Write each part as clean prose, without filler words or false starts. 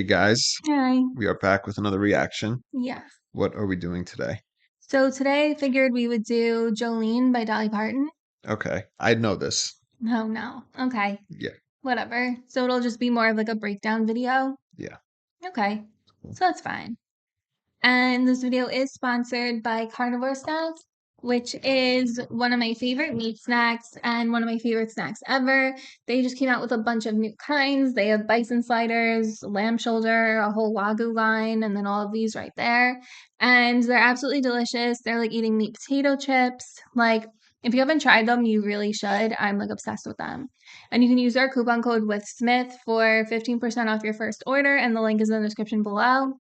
guys, Hi. we are back with another reaction. Yes. What are we doing today? So today I figured we would do Jolene by Dolly Parton. Okay, I know this. Oh no. Okay. Yeah, Whatever. So it'll just be more of like a breakdown video. yeah. Okay. Cool. So that's fine. And this video is sponsored by Carnivore Snacks, which is one of my favorite meat snacks and one of my favorite snacks ever. They just came out with a bunch of new kinds. They have bison sliders, lamb shoulder, a whole Wagyu line, and then all of these right there. And they're absolutely delicious. They're like eating meat potato chips. Like, if you haven't tried them, you really should. I'm like obsessed with them. And you can use our coupon code with Smith for 15% off your first order, and the link is in the description below.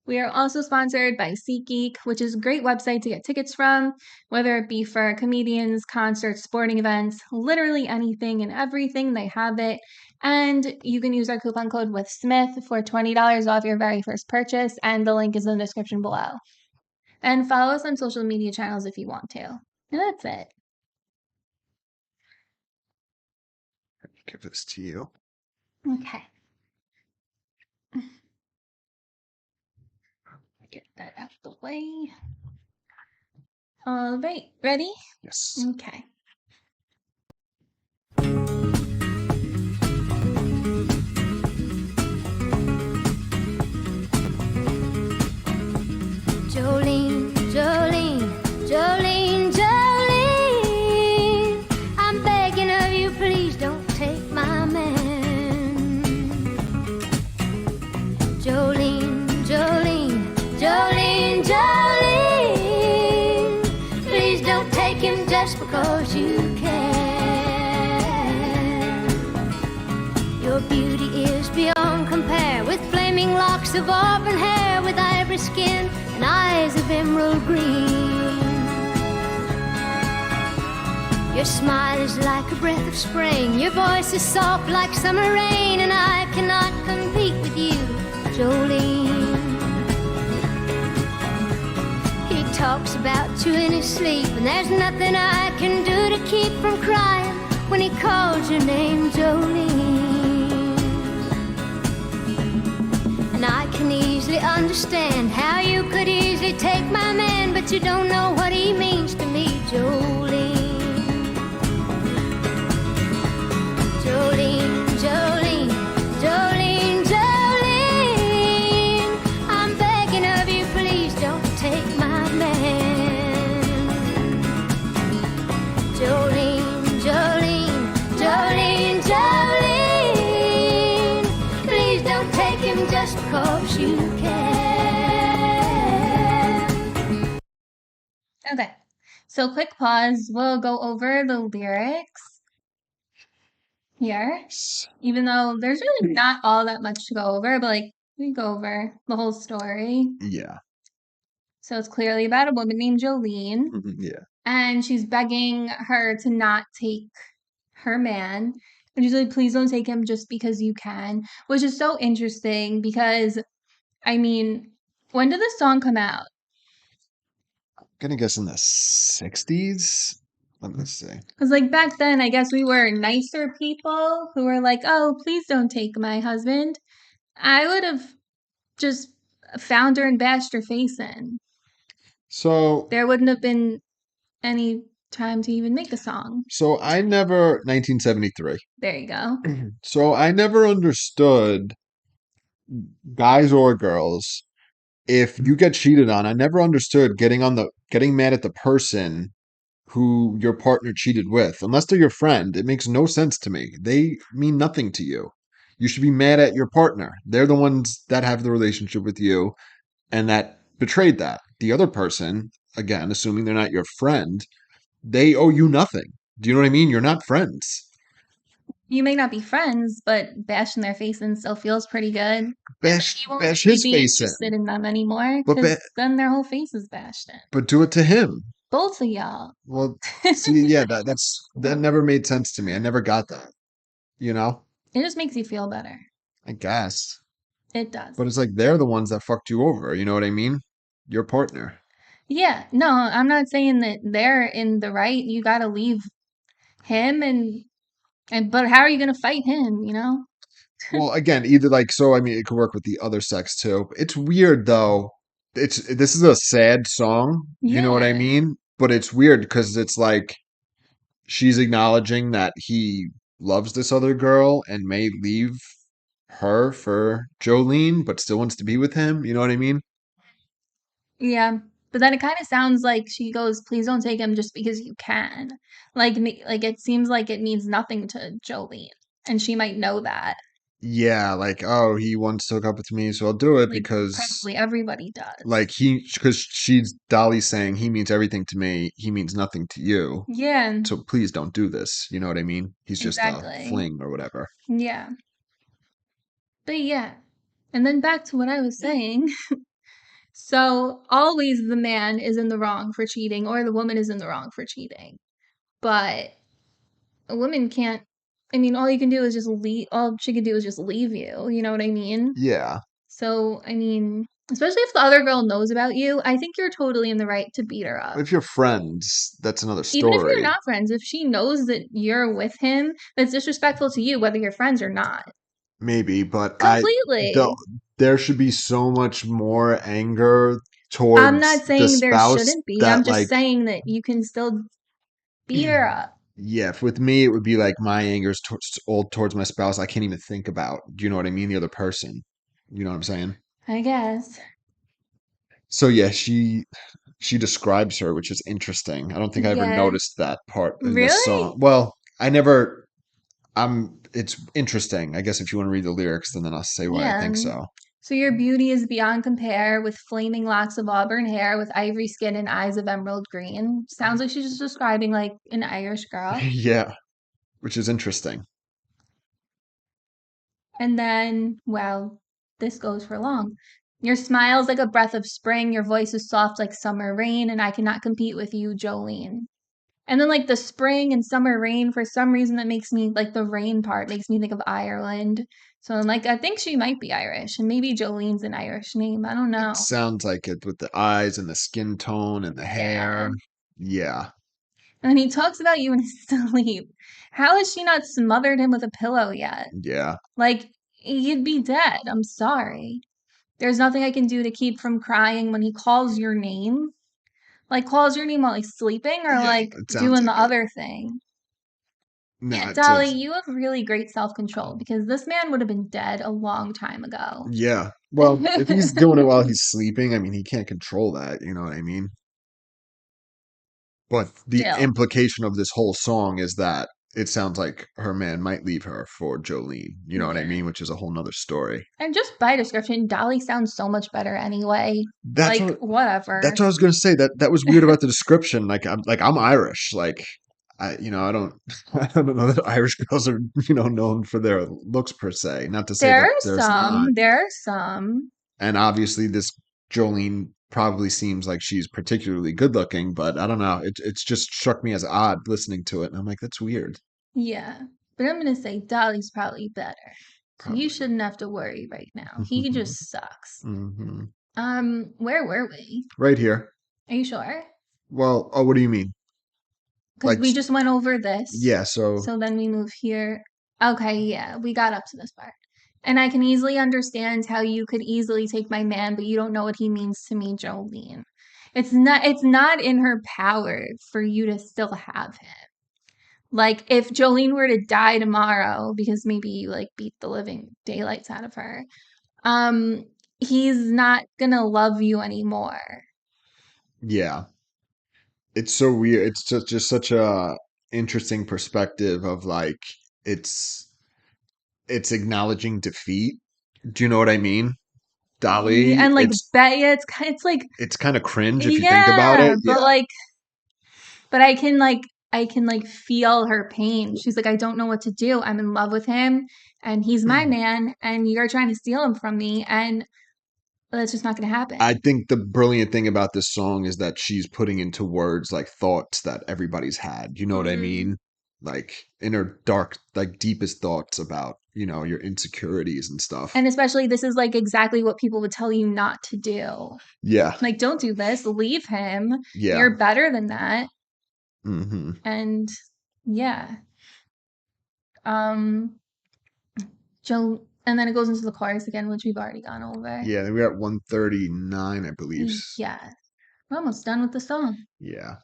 We are also sponsored by SeatGeek, which is a great website to get tickets from, whether it be for comedians, concerts, sporting events, literally anything and everything, they have it. And you can use our coupon code with Smith for $20 off your very first purchase, and the link is in the description below. And follow us on social media channels if you want to. And that's it. Give this to you. Okay. Get that out of the way. All right, ready? Yes. Okay. Jolene, Jolene, Jolene, Jolene, I'm begging of you, please don't take my man. Jolene, Jolene, Jolene, Jolene, please don't take him just because you can. Your beauty is beyond compare, with flaming locks of auburn hair, with ivory skin and eyes of emerald green. Your smile is like a breath of spring, your voice is soft like summer rain, and I cannot compete with you, Jolene. He talks about you in his sleep, and there's nothing I can do to keep from crying when he calls your name, Jolene. And I can easily understand how you could easily take my man, but you don't know what he means to me, Jolene. Jolene, Jolene, Jolene, Jolene, I'm begging of you, please don't take my man. Jolene, Jolene, Jolene, Jolene, please don't take him just because you can. Okay, so quick pause. We'll go over the lyrics here, even though there's really not all that much to go over, but like we go over the whole story. Yeah. So it's clearly about a woman named Jolene, Yeah. and she's begging her to not take her man. And she's like, please don't take him just because you can, which is so interesting because, I mean, when did this song come out? Gonna guess in the 60s. Let me see. Because, like, back then, I guess we were nicer people who were like, oh, please don't take my husband. I would have just found her and bashed her face in. So, There wouldn't have been any time to even make a song. 1973. There you go. So I never understood, guys or girls, if you get cheated on, I never understood getting mad at the person who your partner cheated with. Unless they're your friend, it makes no sense to me. They mean nothing to you. You should be mad at your partner. They're the ones that have the relationship with you and that betrayed that. The other person, again, assuming they're not your friend, they owe you nothing. Do you know what I mean? You're not friends. You may not be friends, but bashing their face in still feels pretty good. Bash You won't bash really his be face in. interested in them anymore But because then their whole face is bashed in. but do it to him. Both of y'all. Well, see, yeah, that never made sense to me. I never got that. You know? It just makes you feel better. I guess. It does. But it's like they're the ones that fucked you over. You know what I mean? Your partner. Yeah, no, I'm not saying that they're in the right. You got to leave him and but how are you going to fight him, you know? Well, again, either like so. I mean, it could work with the other sex too. It's weird though. This is a sad song. You know what I Yeah. mean? But it's weird because it's like she's acknowledging that he loves this other girl and may leave her for Jolene, but still wants to be with him. You know what I mean? Yeah. But then it kind of sounds like she goes, "Please don't take him just because you can." Like it seems like it means nothing to Jolene, and she might know that. Yeah, like, oh, he wants to hook up with me, so I'll do it Like because probably everybody does. like because she's Dolly saying he means everything to me, he means nothing to you. Yeah, So please don't do this. You know what I mean? He's just a exactly. fling or whatever. Yeah. But yeah. And then back to what I was saying. So always the man is in the wrong for cheating, or the woman is in the wrong for cheating. But a woman can't, I mean, all you can do is just leave, all she can do is just leave you. You know what I mean? Yeah. So, I mean, especially if the other girl knows about you, I think you're totally in the right to beat her up. If you're friends, that's another Even if you're story. not friends, if she knows that you're with him, that's disrespectful to you, whether you're friends or not. Maybe, but the Completely. there should be so much more anger I'm not towards the saying there spouse shouldn't be. I'm that just like saying that you can still beat her up. yeah, if with me it would be like my anger is towards my spouse. I can't even think about, do you know what I mean? The other person. You know what I'm saying? I guess. So yeah, she describes her, which is interesting. I don't think I ever Yeah. noticed that part in this Really? song. Well, I never it's interesting. I guess if you want to read the lyrics, then I'll say why I Yeah. think so. So your beauty is beyond compare with flaming locks of auburn hair with ivory skin and eyes of emerald green. Sounds like she's just describing like an Irish girl. Yeah, which is interesting. And then, well, this goes for long. Your smile's like a breath of spring, your voice is soft like summer rain, and I cannot compete with you, Jolene. And then like the spring and summer rain, for some reason that makes me like the rain part makes me think of Ireland. So I'm like, I think she might be Irish, and maybe Jolene's an Irish name. I don't It know. sounds like it with the eyes and the skin tone and the Yeah. hair. Yeah, And he talks about you in his sleep. How has she not smothered him with a pillow yet? yeah. Like, he'd be dead. I'm sorry. There's nothing I can do to keep from crying when he calls your name. Like, calls your name while he's sleeping or Yeah, like it sounds doing the like it. other thing. No, Yeah, it Dolly, says you have really great self control because this man would have been dead a long time ago. yeah. Well, if he's doing it while he's sleeping, I mean, he can't control that, you know what I mean? But the Still. implication of this whole song is that it sounds like her man might leave her for Jolene. You know what I Yeah. mean? Which is a whole nother story. And just by description, Dolly sounds so much better anyway. That's Like, what whatever. that's what I was gonna say. That was weird about the description. Like I'm Irish. Like I don't I don't know that Irish girls are known for their looks per se. Not to say There that are there's not. some. There are some. And obviously this Jolene probably seems like she's particularly good looking, but I don't know. It's just struck me as odd listening to it, and I'm like, that's weird. Yeah. But I'm going to say Dolly's probably better. So you Probably. shouldn't have to worry right now. He just sucks. hmm Where were we? Right here. Are you sure? Well, oh, what do you mean? Because Like, we just went over this. yeah. So So then we move here. Okay, yeah, we got up to this part. And I can easily understand how you could easily take my man, but you don't know what he means to me, Jolene. It's not in her power for you to still have him. Like if Jolene were to die tomorrow because maybe you like beat the living daylights out of her, um, he's not gonna love you anymore. yeah, it's so weird. It's just such a interesting perspective of like it's it's acknowledging defeat. Do you know what I mean? Yeah, Dolly, and like bet yeah, it's like it's kind of cringe if you think about yeah, it. but Yeah. I can feel her pain. She's like, I don't know what to do. I'm in love with him and he's my man and you're trying to steal him from me and that's just not gonna I happen. think the brilliant thing about this song is that she's putting into words like thoughts that everybody's had. You know what I Mhm. mean? Like inner dark, like deepest thoughts about, your insecurities and stuff. And especially this is like exactly what people would tell you not to do. Yeah. Like, don't do this, leave him. Yeah. You're better than that. hmm And yeah. Um Jo And then it goes into the chorus again, which we've already gone over. Yeah, we're at 139, I believe. Yeah. We're almost done with the song. Yeah.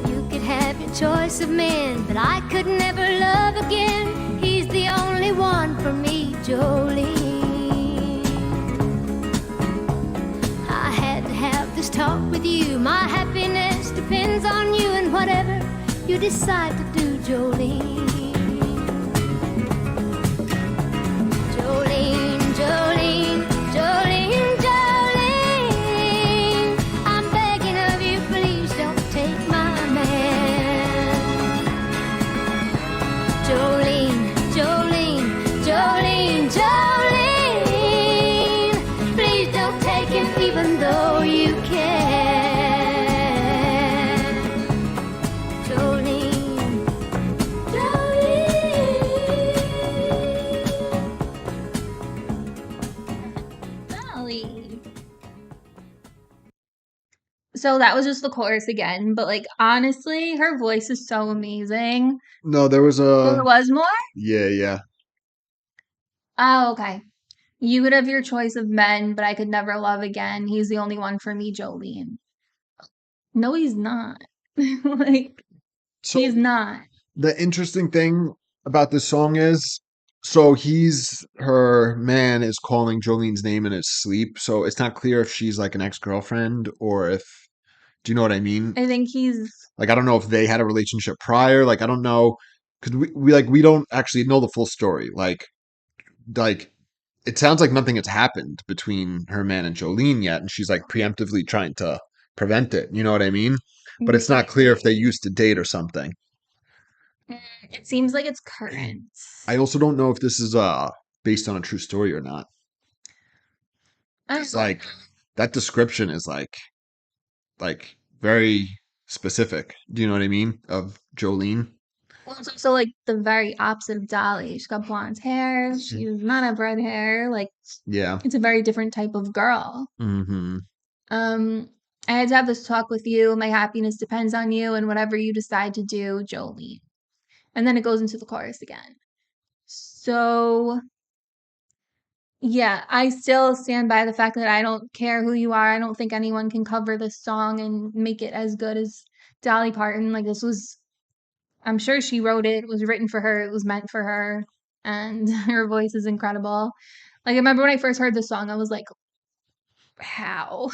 You could have your choice of men, but I could never love again. He's the only one for me, Jolene. I had to have this talk with you. My happiness depends on you and whatever you decide to do, Jolene. Jolene, Jolene, Jolene, Jolene. I'm begging of you, please don't take my man. Jolene, Jolene, Jolene, Jolene. Please don't take him even though you can. Jolene, Jolene. Dolly. So that was just the chorus again, but like honestly, her voice is so amazing. No, there was So there a. was more? Yeah. Oh, okay. You could have your choice of men, but I could never love again. He's the only one for me, Jolene. No, he's not. Like, he's So not. the interesting thing about this song is, so her man is calling Jolene's name in his sleep. So it's not clear if she's like an ex-girlfriend or if, do you know what I mean? I think he's Like, I don't know if they had a relationship prior. Like, I don't know. Cause we don't actually know the full story. Like it sounds like nothing has happened between her man and Jolene yet. And she's like preemptively trying to prevent it. You know what I mean? But it's not clear if they used to date or something. it seems like it's current. I also don't know if this is based on a true story or not. It's like that description is like very specific. Do you know what I mean? Of Jolene. Well, it's also like the very opposite of Dolly. She's got blonde hair. She's not have red hair. Like, Yeah. it's a very different type of girl. Mm-hmm. I had to have this talk with you. My happiness depends on you and whatever you decide to do, Jolene. And then it goes into the chorus again. So, yeah, I still stand by the fact that I don't care who you are. I don't think anyone can cover this song and make it as good as Dolly Parton. Like, this was, I'm sure she wrote it. It was written for her. It was meant for her. And her voice is incredible. Like, I remember when I first heard this song, I was like, how?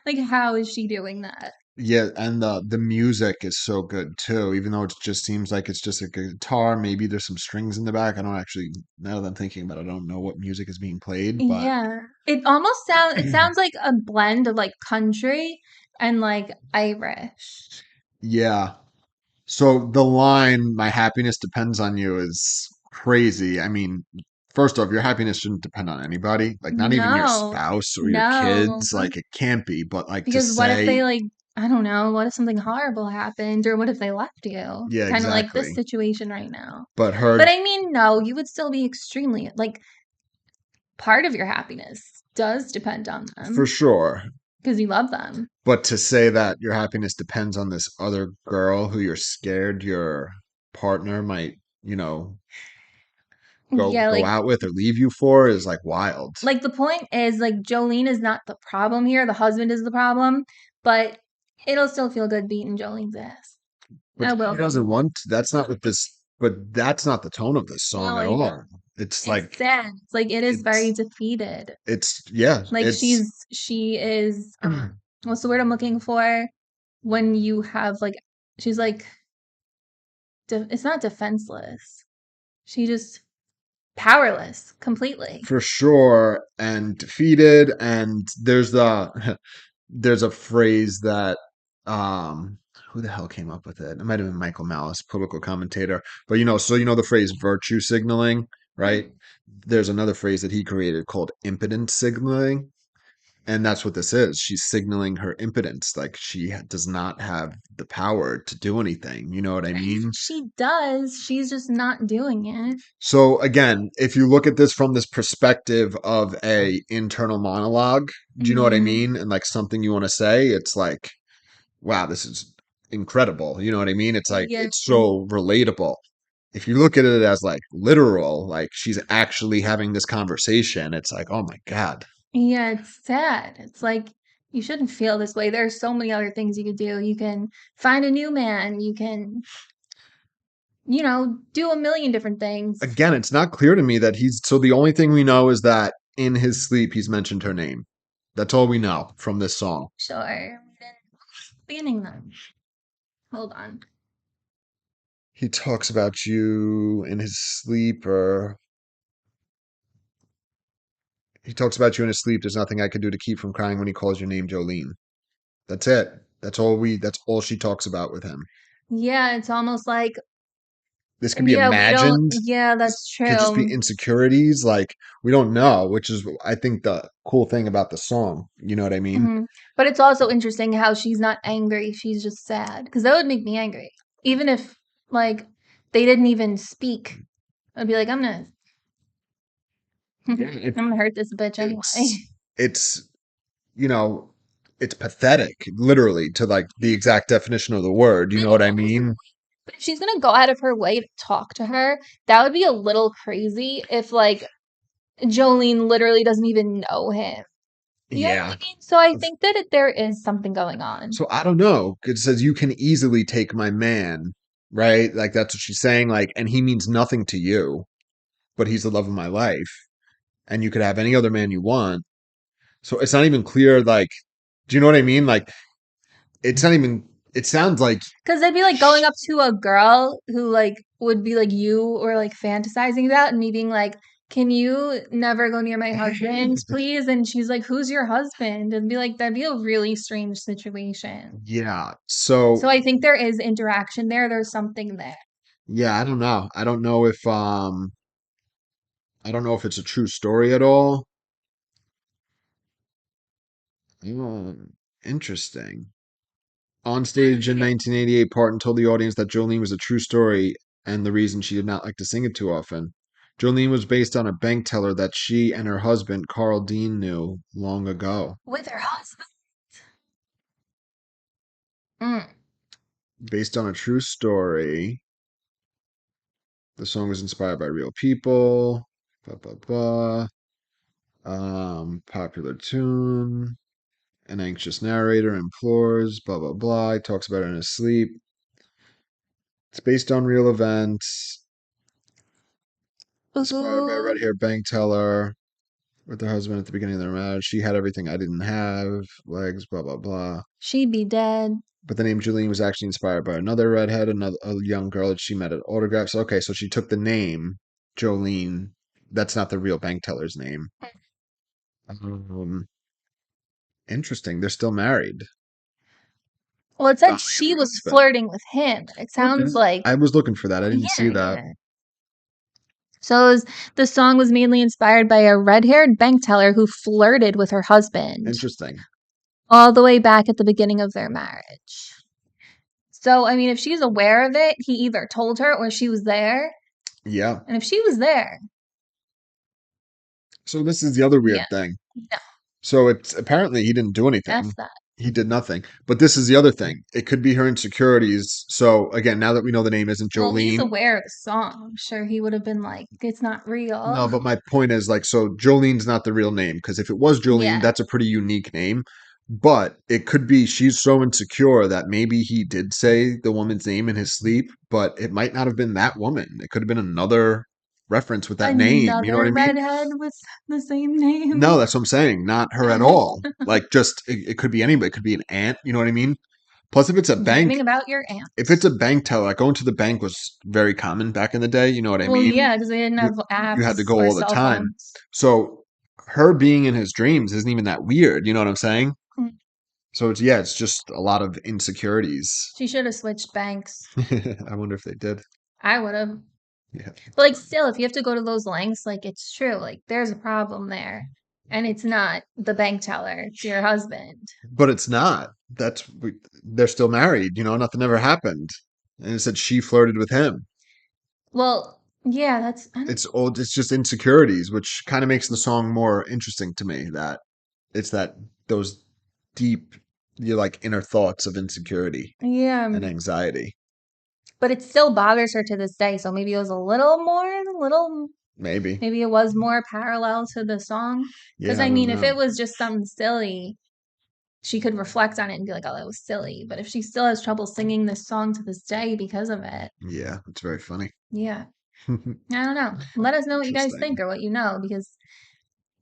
Like, how is she doing that? Yeah, and the music is so good too, even though it just seems like it's just a guitar, maybe there's some strings in the back. I don't actually, now that I'm thinking about it, I don't know what music is being played, but Yeah. It sounds like a blend of like country and like Irish. yeah. So the line, "My happiness depends on you," is crazy. I mean, first off, your happiness shouldn't depend on anybody, like not even your No. spouse or your No. kids. Like it can't be, but like to Because what if say, they like, I don't know, what if something horrible happened or what if they left you? yeah, Kind of like this exactly. situation right now. But But her, I mean, no, you would still be extremely like part of your happiness does depend on for them sure. because you love them. But to say that your happiness depends on this other girl who you're scared your partner might, Yeah, go out with or leave you for is like wild. like the point is like Jolene is not the problem here. The husband is the problem, but it'll still feel good beating Jolene's ass. But I he will. doesn't want that's not what this but that's not the tone of this No, song at I know. all. It's It's like sad. It's like it is very it's defeated. it's yeah, Like it's she is what's the word I'm looking for? When you have like she's like it's not defenseless. She just powerless completely. for sure and defeated and there's the there's a phrase that who the hell came up with it? It might have been Michael Malice, political commentator. But so the phrase virtue signaling, right? There's another phrase that he created called impotence signaling. And that's what this is. She's signaling her impotence. Like she does not have the power to do anything. You know what I mean? She does. She's just not doing it. So again, if you look at this from this perspective of a internal monologue, do you know what I Mhm. mean? And like something you want to say, it's like, wow, this is incredible. You know what I mean? It's like, Yeah. it's so relatable. If you look at it as like literal, like she's actually having this conversation, it's like, oh my God. Yeah, it's sad. It's like you shouldn't feel this way. There are so many other things you could do. You can find a new man. You can, do a million different things. Again, it's not clear to me that so the only thing we know is that in his sleep, he's mentioned her name. That's all we know from this song. Sure. Beginning then. Hold on. He talks about you in his sleep, or he talks about you in his sleep. There's nothing I could do to keep from crying when he calls your name, Jolene. That's it. That's all she talks about with him. Yeah, it's almost like, This could be yeah, we don't, imagined. yeah, This that's could just be true. insecurities. Like, we don't know, which is, I think, the cool thing about the song. You know what I mean? But it's also interesting how she's not angry. She's just sad. Because that would make me angry. Even if, like, they didn't even speak. I'd be like, I'm gonna, Yeah, I'm gonna hurt this bitch anyway. it's you know, it's pathetic, literally, to like the exact definition of the word. You know what I mean? But if she's gonna go out of her way to talk to her, that would be a little crazy if, like, Jolene literally doesn't even know him. You know what I Yeah. mean? So I think that there is something going on. So I don't know. It says you can easily take my man, right? Like that's what she's saying. Like, and he means nothing to you, but he's the love of my life, and you could have any other man you want. So it's not even clear. Like, do you know what I mean? Like, it's not even. It sounds like Because they'd be like going up to a girl who like would be like you or like fantasizing about and me being like, can you never go near my husband, please? And she's like, who's your husband? And be like, that'd be a really strange situation. yeah. So So I think there is interaction there. There's something there. yeah, I don't know. I don't know if it's a true story at all. Interesting. On stage in 1988, Parton told the audience that Jolene was a true story and the reason she did not like to sing it too often. Jolene was based on a bank teller that she and her husband, Carl Dean, knew long ago. With her husband. Mm. Based on a true story, the song was inspired by real people. Blah, blah, blah. Popular tune. An anxious narrator implores, blah, blah, blah. He talks about it in his sleep. It's based on real events. Inspired by a Ooh, red-haired bank teller with her husband at the beginning of their marriage. She had everything I didn't have, legs, blah, blah, blah. she'd be dead. But the name Jolene was actually inspired by another redhead, a young girl that she met at autographs. Okay, so she took the name Jolene. That's not the real bank teller's name. Um, interesting. They're still married. Well, it Dolly said and she her was husband. flirting with him. It Okay. sounds like, I was looking for that. I didn't yeah, see that. yeah. So the song was mainly inspired by a red-haired bank teller who flirted with her husband Interesting. all the way back at the beginning of their marriage. So, I mean, if she's aware of it, he either told her or she was there. Yeah. And if she was there, So this is the other weird yeah, thing. no, So it's apparently he didn't do anything. F that. He did nothing. But this is the other thing. It could be her insecurities. So again, now that we know the name isn't Well, he's Jolene. aware of the song. I'm sure he would have been like, it's not real. No, but my point is like, so Jolene's not the real name because if it was Jolene, Yeah, that's a pretty unique name. But it could be she's so insecure that maybe he did say the woman's name in his sleep, but it might not have been that woman. It could have been another reference with that name. You know what another I mean? redhead with the same name. No, that's what I'm saying. Not her at all. Like, just it could be anybody. It could be an aunt. You know what I mean? Plus, Dreaming about your if it's aunt. a bank teller, like going to the bank was very common back in the day. You know what I Well, mean? yeah, because they didn't You have you had to apps go or all the cell time. phones. So her being in his dreams isn't even that weird. You know what I'm saying? Mm. So it's yeah, it's just a lot of insecurities. She should have switched banks. I wonder if they did. I would have. Yeah, But like still, if you have to go to those lengths, like it's true. Like there's a problem there. And it's not the bank teller, it's your husband. but it's not. They're still married. You know, nothing ever happened. And it said she flirted with him. Well, yeah, that's I don't, It's old. It's just insecurities, which kind of makes the song more interesting to me. That it's that those deep your like inner thoughts of insecurity Yeah. and anxiety. But it still bothers her to this day. So maybe it was a little, Maybe. maybe it was more parallel to the song. Because Yeah, I I don't mean, if know. it was just something silly, she could reflect on it and be like, oh, that was silly. But if she still has trouble singing this song to this day because of it, Yeah, it's very funny. yeah, I don't know. Let us know what you guys Interesting. think or what you know, because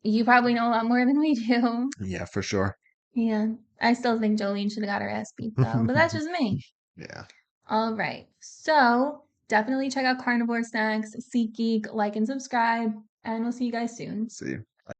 you probably know a lot more than we do. Yeah, for sure. Yeah, I still think Jolene should have got her ass beat though, but that's just me. Yeah. All right, so definitely check out Carnivore Snacks, SeatGeek, like and subscribe, and we'll see you guys soon. See you.